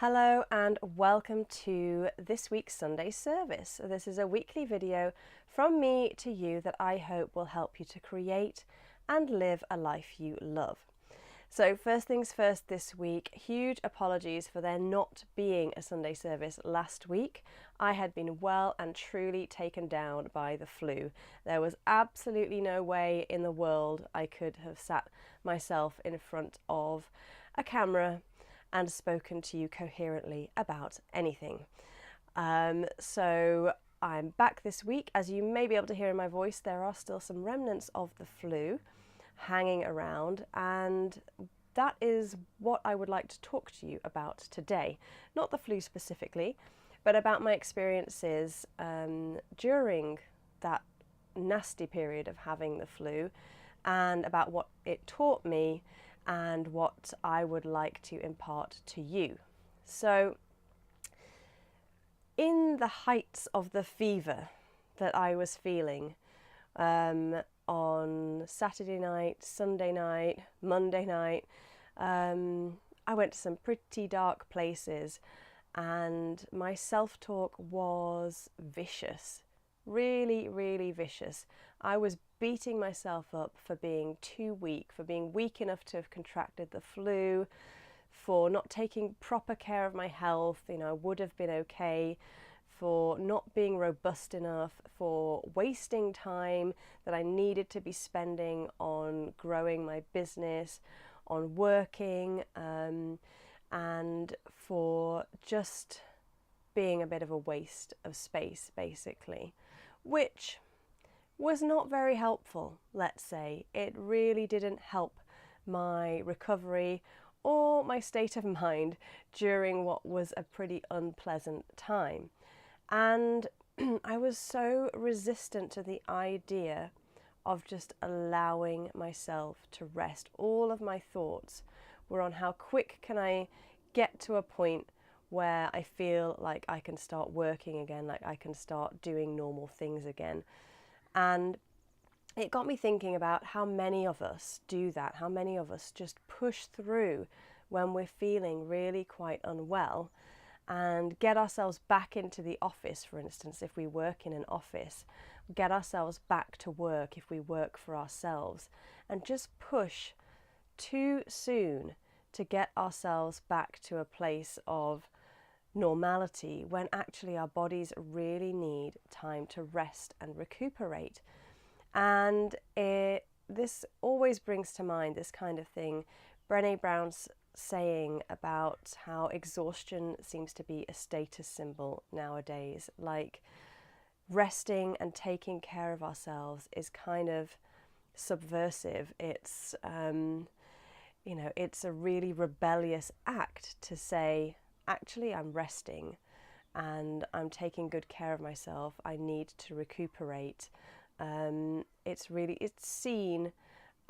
Hello and welcome to this week's Sunday service. This is a weekly video from me to you that I hope will help you to create and live a life you love. So first things first this week, huge apologies for there not being a Sunday service last week. I had been well and truly taken down by the flu. There was absolutely no way in the world I could have sat myself in front of a camera and spoken to you coherently about anything. So I'm back this week. As you may be able to hear in my voice, there are still some remnants of the flu hanging around, and that is what I would like to talk to you about today. Not the flu specifically, but about my experiences during that nasty period of having the flu, and about what it taught me and what I would like to impart to you. So, in the heights of the fever that I was feeling on Saturday night, Sunday night, Monday night, I went to some pretty dark places, and my self-talk was vicious. Really, really vicious. I was beating myself up for being too weak, for being weak enough to have contracted the flu, for not taking proper care of my health, I would have been okay, for not being robust enough, for wasting time that I needed to be spending on growing my business, on working, and for just being a bit of a waste of space, basically, which was not very helpful, let's say. It really didn't help my recovery or my state of mind during what was a pretty unpleasant time. And I was so resistant to the idea of just allowing myself to rest. All of my thoughts were on how quick can I get to a point where I feel like I can start working again, like I can start doing normal things again. And it got me thinking about how many of us do that, how many of us just push through when we're feeling really quite unwell and get ourselves back into the office, for instance, if we work in an office, get ourselves back to work if we work for ourselves, and just push too soon to get ourselves back to a place of normality when actually our bodies really need time to rest and recuperate. And this always brings to mind this kind of thing, Brené Brown's saying about how exhaustion seems to be a status symbol nowadays, like resting and taking care of ourselves is kind of subversive. It's it's a really rebellious act to say, actually, I'm resting and I'm taking good care of myself. I need to recuperate. It's seen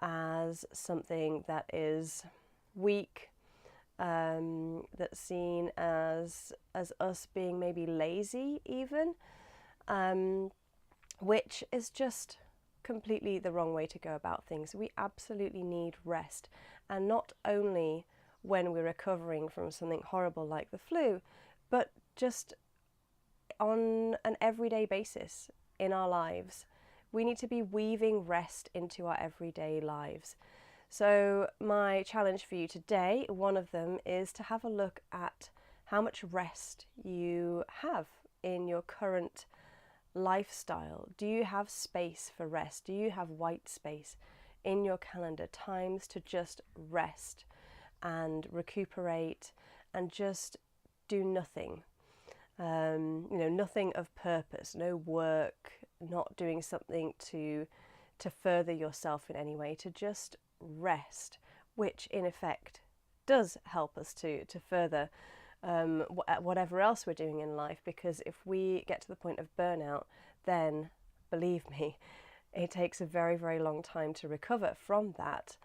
as something that is weak, that's seen as us being maybe lazy even, which is just completely the wrong way to go about things. We absolutely need rest, and not only when we're recovering from something horrible like the flu, but just on an everyday basis in our lives. We need to be weaving rest into our everyday lives. So my challenge for you today, one of them, is to have a look at how much rest you have in your current lifestyle. Do you have space for rest? Do you have white space in your calendar, times to just rest and recuperate and just do nothing? Nothing of purpose, no work, not doing something to further yourself in any way, to just rest, which in effect does help us to further whatever else we're doing in life, because if we get to the point of burnout, then believe me, it takes a very, very long time to recover from that.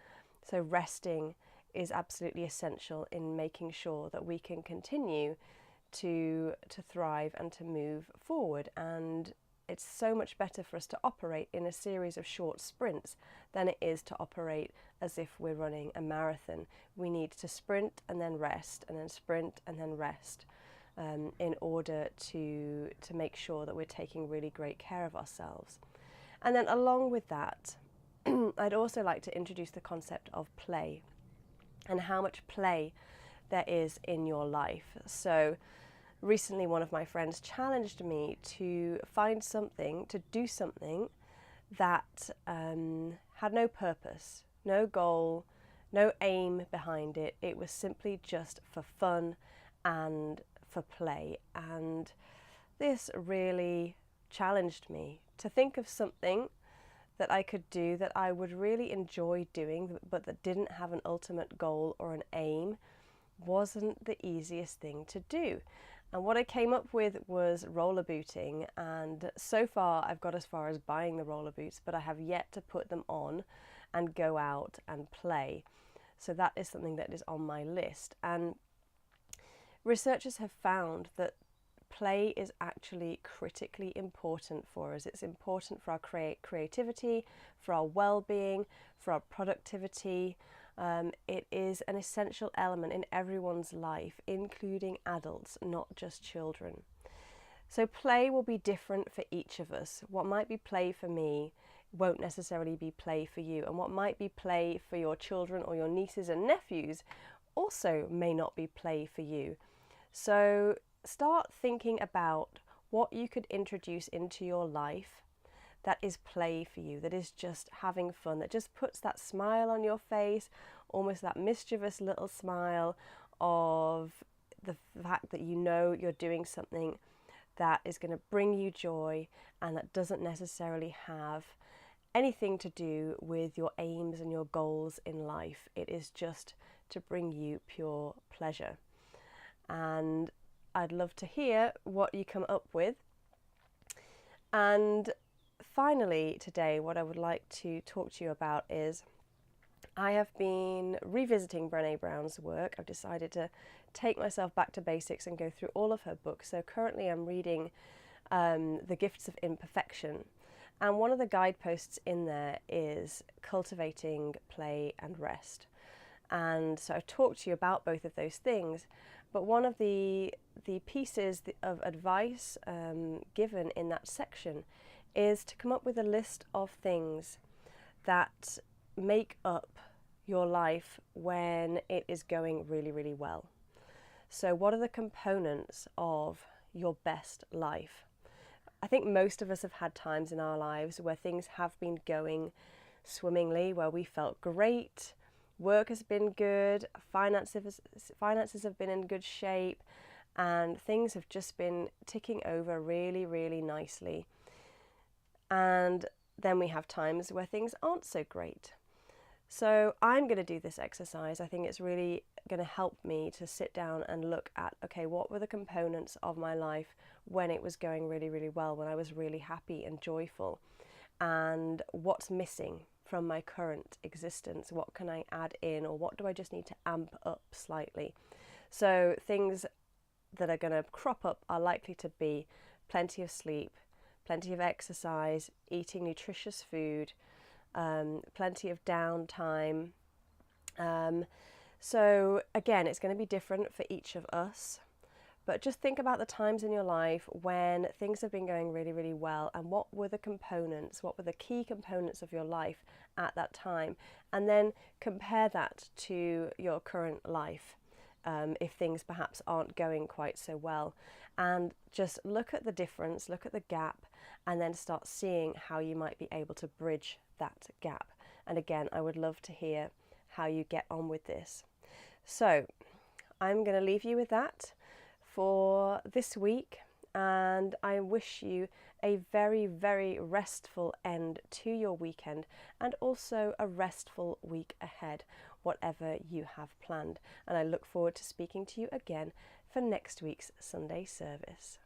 So resting is absolutely essential in making sure that we can continue to thrive and to move forward and it's so much better for us to operate in a series of short sprints than it is to operate as if we're running a marathon. We need to sprint and then rest, and then sprint and then rest, in order to make sure that we're taking really great care of ourselves. And then along with that, I'd also like to introduce the concept of play and how much play there is in your life. So recently one of my friends challenged me to find something, to do something that had no purpose, no goal, no aim behind it. It was simply just for fun and for play. And this really challenged me to think of something that I could do that I would really enjoy doing, but that didn't have an ultimate goal or an aim. Wasn't the easiest thing to do. And what I came up with was roller booting, and so far I've got as far as buying the roller boots, but I have yet to put them on and go out and play. So that is something that is on my list. And researchers have found that play is actually critically important for us. It's important for our creativity, for our well-being, for our productivity. It is an essential element in everyone's life, including adults, not just children. So play will be different for each of us. What might be play for me won't necessarily be play for you, and what might be play for your children or your nieces and nephews also may not be play for you. So start thinking about what you could introduce into your life that is play for you, that is just having fun, that just puts that smile on your face, almost that mischievous little smile of the fact that you know you're doing something that is going to bring you joy and that doesn't necessarily have anything to do with your aims and your goals in life. It is just to bring you pure pleasure. And I'd love to hear what you come up with. And finally today, what I would like to talk to you about is I have been revisiting Brené Brown's work. I've decided to take myself back to basics and go through all of her books. So currently I'm reading The Gifts of Imperfection. And one of the guideposts in there is cultivating play and rest. And so I've talked to you about both of those things. But one of the pieces of advice given in that section is to come up with a list of things that make up your life when it is going really, really well. So what are the components of your best life? I think most of us have had times in our lives where things have been going swimmingly, where we felt great, work has been good, finances have been in good shape, and things have just been ticking over really, really nicely. And then we have times where things aren't so great. So I'm going to do this exercise. I think it's really going to help me to sit down and look at, okay, what were the components of my life when it was going really, really well, when I was really happy and joyful, and what's missing from my current existence? What can I add in, or what do I just need to amp up slightly? So things that are going to crop up are likely to be plenty of sleep, plenty of exercise, eating nutritious food, plenty of downtime. So again, it's going to be different for each of us, but just think about the times in your life when things have been going really, really well, and what were the components, what were the key components of your life at that time, and then compare that to your current life. If things perhaps aren't going quite so well, and just look at the difference, look at the gap, and then start seeing how you might be able to bridge that gap. And again, I would love to hear how you get on with this. So I'm going to leave you with that for this week, and I wish you a very, very restful end to your weekend, and also a restful week ahead, whatever you have planned. And I look forward to speaking to you again for next week's Sunday service.